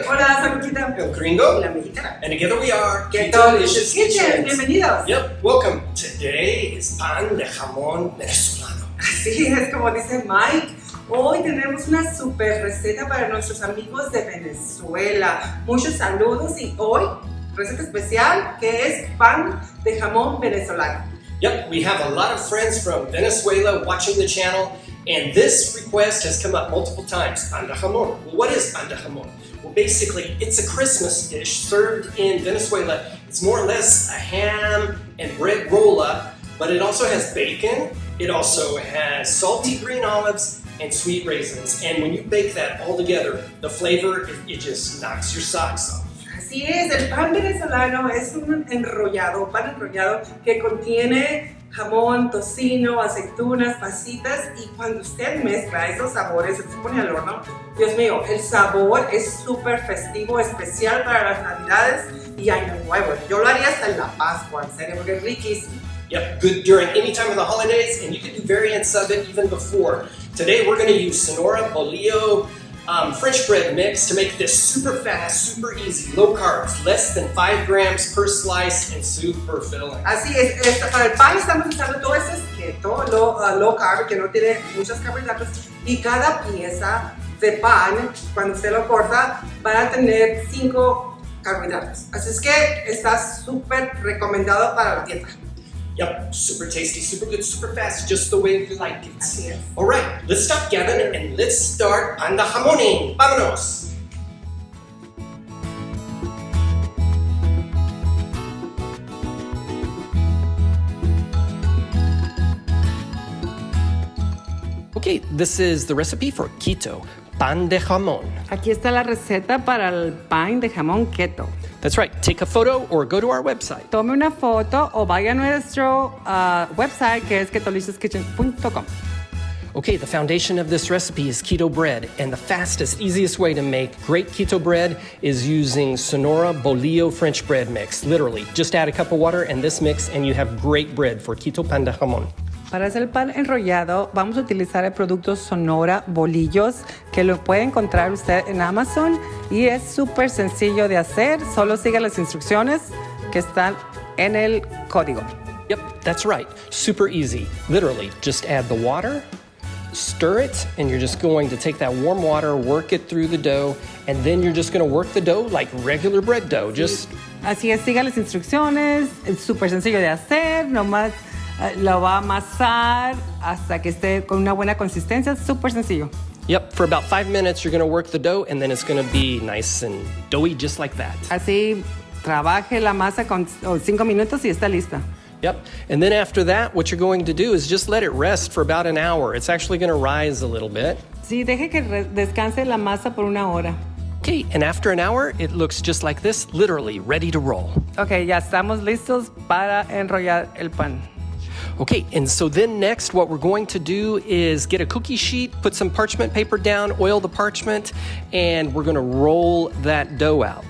Mike. Hola, soy Lupita. El Gringo. Y la Mexicana. And together we are Keto Delicious Kitchen. Bienvenidos. Yep, welcome. Today is pan de jamón venezolano. Así es, como dice Mike. Hoy tenemos una super receta para nuestros amigos de Venezuela. Muchos saludos y hoy receta especial que es pan de jamón venezolano. Yep, we have a lot of friends from Venezuela watching the channel, and this request has come up multiple times. Pan de jamón. Well, what is pan de jamón? Well, basically, it's a Christmas dish served in Venezuela. It's more or less a ham and bread roll-up, but it also has bacon. It also has salty green olives and sweet raisins. And when you bake that all together, the flavor, it just knocks your socks off. Así es, el pan venezolano es un pan enrollado que contiene jamón, tocino, aceitunas, pasitas, y cuando usted mezcla esos sabores, se pone al horno, Dios mío, el sabor es súper festivo, especial para las Navidades y Año Nuevo. Yo lo haría hasta en la Pascua, en serio, porque es riquísimo. Yep, good during any time of the holidays, and you can do variants of it even before. Today we're going to use Sonora Bolillo French bread mix to make this super fast, super easy, low carbs, less than 5 grams per slice, and super filling. Así es, para el pan estamos usando todo ese keto, low carb, que no tiene muchos carbohidratos, y cada pieza de pan, cuando usted lo corta, van a tener 5 carbohidratos. Así es que está súper recomendado para la dieta. Yep, super tasty, super good, super fast, just the way we like it. Así es. All right, let's stop gabbing and let's start pan de jamoning. Vámonos! Okay, this is the recipe for keto, pan de jamón. Aquí está la receta para el pan de jamón keto. That's right. Take a photo or go to our website. Tome una foto o vaya a nuestro website que es ketodeliciousKitchen.com. Okay, the foundation of this recipe is keto bread, and the fastest, easiest way to make great keto bread is using Sonora Bolillo French bread mix. Literally, just add a cup of water and this mix, and you have great bread for keto pan de jamón. Para hacer el pan enrollado, vamos a utilizar el producto Sonora Bolillos, que lo puede encontrar usted en Amazon y es súper sencillo de hacer. Solo siga las instrucciones que están en el código. Yep, that's right. Super easy. Literally, just add the water, stir it, and you're just going to take that warm water, work it through the dough, and then you're just going to work the dough like regular bread dough. Just Así es, siga las instrucciones. Es súper sencillo de hacer, nomás lo va a amasar hasta que esté con una buena consistencia, súper sencillo. Yep, for about 5 minutes you're going to work the dough and then it's going to be nice and doughy just like that. Así trabaje la masa con 5 minutos y está lista. Yep, and then after that what you're going to do is just let it rest for about an hour. It's actually going to rise a little bit. Sí, deje que descanse la masa por una hora. Okay, and after an hour it looks just like this, literally ready to roll. Ok, ya estamos listos para enrollar el pan. Okay, and so then next what we're going to do is get a cookie sheet, put some parchment paper down, oil the parchment, and we're going to roll that dough out.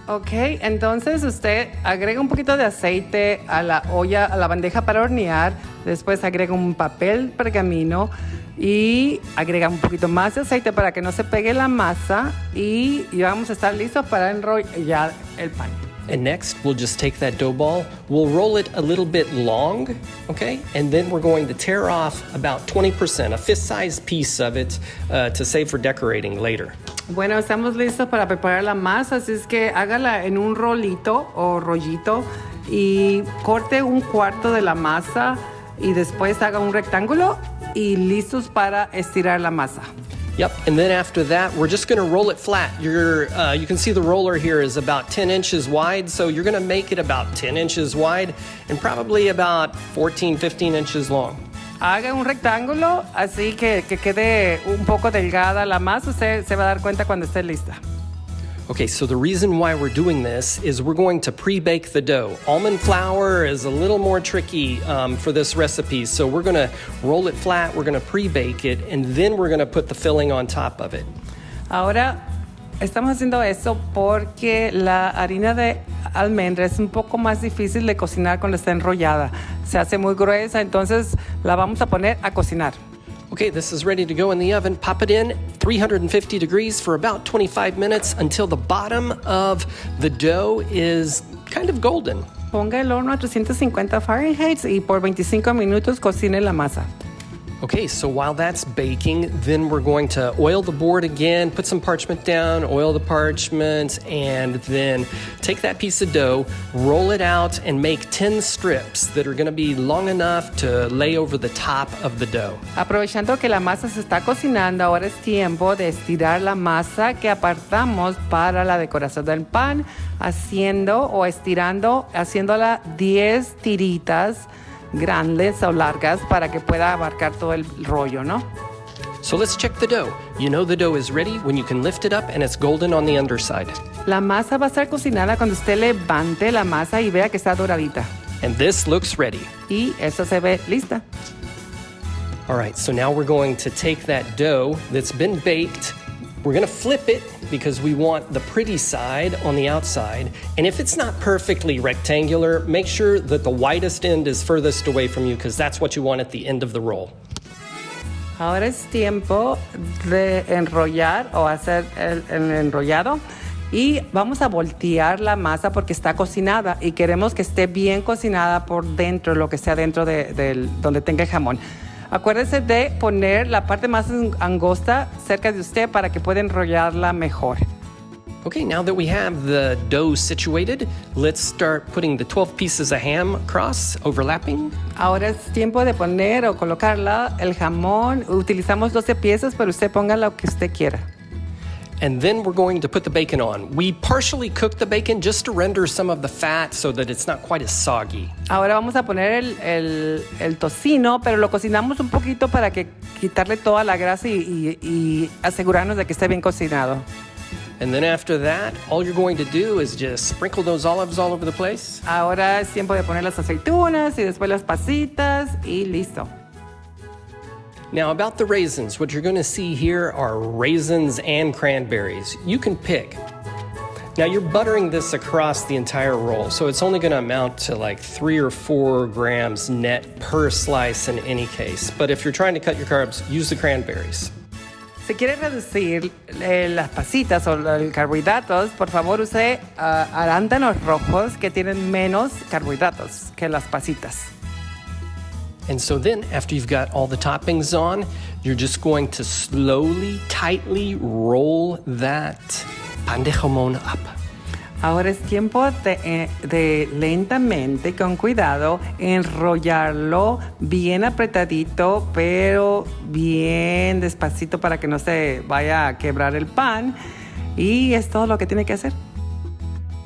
Ok, entonces usted agrega un poquito de aceite a la olla, a la bandeja para hornear, después agrega un papel pergamino y agrega un poquito más de aceite para que no se pegue la masa y ya vamos a estar listos para enrollar el pan. And next, we'll just take that dough ball, we'll roll it a little bit long, okay? And then we're going to tear off about 20%, a fist-sized piece of it to save for decorating later. Bueno, estamos listos para preparar la masa, así es que hágala en un rolito o rollito y corte un cuarto de la masa y después haga un rectángulo y listos para estirar la masa. Yep, and then after that, we're just going to roll it flat. You can see the roller here is about 10 inches wide, so you're going to make it about 10 inches wide and probably about 14, 15 inches long. Haga un rectángulo, así que quede un poco delgada la masa. Usted se va a dar cuenta cuando esté lista. Okay, so the reason why we're doing this is we're going to pre-bake the dough. Almond flour is a little more tricky for this recipe, so we're going to roll it flat, we're going to pre-bake it, and then we're going to put the filling on top of it. Ahora, estamos haciendo eso porque la harina de almendra es un poco más difícil de cocinar cuando está enrollada. Se hace muy gruesa, entonces la vamos a poner a cocinar. Okay, this is ready to go in the oven. Pop it in 350 degrees for about 25 minutes until the bottom of the dough is kind of golden. Ponga el horno a 350 Fahrenheit y por 25 minutos cocine la masa. Okay, so while that's baking, then we're going to oil the board again, put some parchment down, oil the parchment, and then take that piece of dough, roll it out, and make 10 strips that are going to be long enough to lay over the top of the dough. Aprovechando que la masa se está cocinando, ahora es tiempo de estirar la masa que apartamos para la decoración del pan, haciéndola 10 tiritas grandes o largas para que pueda abarcar todo el rollo, ¿no? So let's check the dough. You know the dough is ready when you can lift it up and it's golden on the underside. La masa va a estar cocinada cuando usted levante la masa y vea que está doradita. And this looks ready. Y esa se ve lista. All right, so now we're going to take that dough that's been baked. We're going to flip it because we want the pretty side on the outside. And if it's not perfectly rectangular, make sure that the widest end is furthest away from you because that's what you want at the end of the roll. Ahora es tiempo de enrollar o hacer el enrollado. Y vamos a voltear la masa porque está cocinada y queremos que esté bien cocinada por dentro, lo que sea dentro de donde tenga el jamón. Acuérdese de poner la parte más angosta cerca de usted para que pueda enrollarla mejor. Okay, now that we have the dough situated, let's start putting the 12 pieces of ham across, overlapping. Ahora es tiempo de poner o colocarla el jamón. Utilizamos 12 piezas, pero usted ponga lo que usted quiera. And then we're going to put the bacon on. We partially cook the bacon just to render some of the fat so that it's not quite as soggy. Ahora vamos a poner el tocino, pero lo cocinamos un poquito para que quitarle toda la grasa y asegurarnos de que esté bien cocinado. And then after that, all you're going to do is just sprinkle those olives all over the place. Ahora es tiempo de poner las aceitunas y después las pasitas y listo. Now about the raisins, what you're going to see here are raisins and cranberries. You can pick. Now you're buttering this across the entire roll, so it's only going to amount to like 3 or 4 grams net per slice in any case. But if you're trying to cut your carbs, use the cranberries. Si quiere reducir las pasitas o los carbohidratos, por favor use arándanos rojos que tienen menos carbohidratos que las pasitas. And so then, after you've got all the toppings on, you're just going to slowly, tightly roll that pan de jamón up. Ahora es tiempo de lentamente, con cuidado, enrollarlo bien apretadito, pero bien despacito para que no se vaya a quebrar el pan. Y es todo lo que tiene que hacer.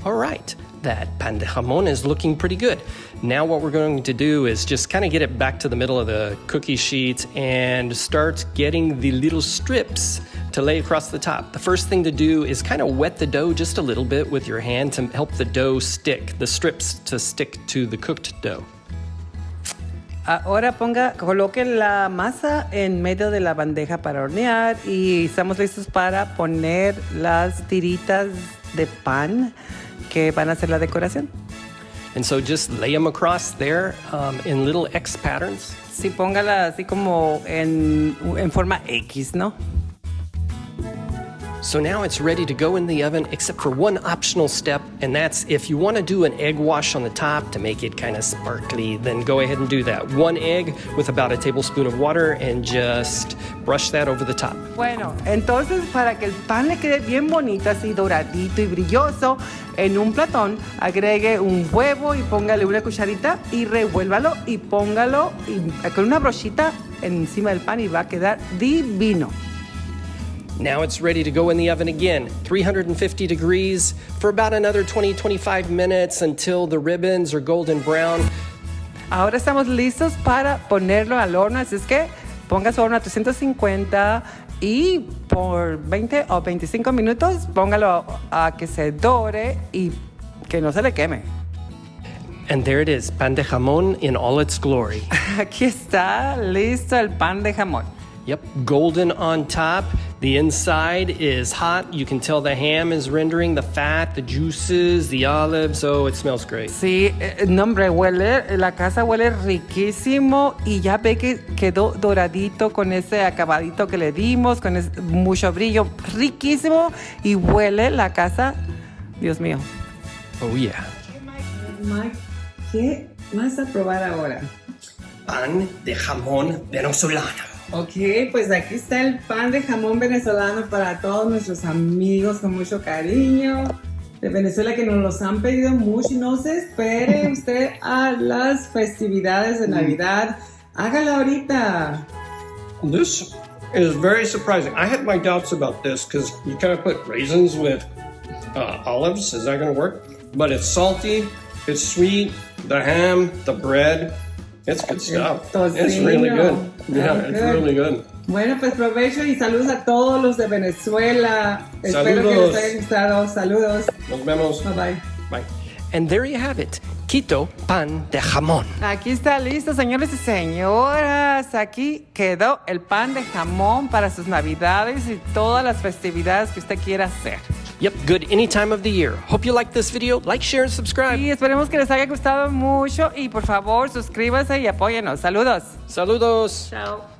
All right. That pan de jamón is looking pretty good. Now what we're going to do is just kind of get it back to the middle of the cookie sheet and start getting the little strips to lay across the top. The first thing to do is kind of wet the dough just a little bit with your hand to help the dough stick, the strips to stick to the cooked dough. Ahora coloque la masa en medio de la bandeja para hornear y estamos listos para poner las tiritas de pan que van a hacer la decoración. And so just lay them across there in little X patterns. Sí, póngala así como en forma X, ¿no? So now it's ready to go in the oven, except for one optional step, and that's if you want to do an egg wash on the top to make it kind of sparkly, then go ahead and do that. 1 egg with about a tablespoon of water and just brush that over the top. Bueno, entonces para que el pan le quede bien bonito, así doradito y brilloso, en un platón agregue un huevo y póngale una cucharita y revuélvalo y póngalo con una brochita encima del pan y va a quedar divino. Now it's ready to go in the oven again, 350 degrees for about another 20-25 minutes until the ribbons are golden brown. Ahora estamos listos para ponerlo al horno, así es que ponga su horno a 350 y por 20 o 25 minutos póngalo a que se dore y que no se le queme. And there it is, pan de jamón in all its glory. Aquí está listo el pan de jamón. Yep, golden on top. The inside is hot. You can tell the ham is rendering the fat, the juices, the olives. Oh, it smells great. Sí, no hombre, la casa huele riquísimo y ya ve que quedó doradito con ese acabadito que le dimos, con mucho brillo, riquísimo y huele la casa, Dios mío. Oh, yeah. Mike, ¿qué vas a probar ahora? Pan de jamón venezolano. Ok, pues aquí está el pan de jamón venezolano para todos nuestros amigos con mucho cariño de Venezuela que nos los han pedido mucho. No se espere usted a las festividades de Navidad. Hágalo ahorita. This is very surprising. I had my doubts about this because you kind of put raisins with olives. Is that going to work? But it's salty, it's sweet, the ham, the bread. It's good stuff. It's really good. Yeah, it's really good. Bueno, pues provecho y saludos a todos los de Venezuela. Saludos. Espero que les haya gustado. Saludos. Nos vemos. Bye bye. Bye. And there you have it. Keto pan de jamón. Aquí está listo, señores y señoras. Aquí quedó el pan de jamón para sus navidades y todas las festividades que usted quiera hacer. Yep, good any time of the year. Hope you like this video. Like, share, and subscribe. Y esperemos que les haya gustado mucho y por favor suscríbanse y apóyenos. Saludos. Saludos. Chao.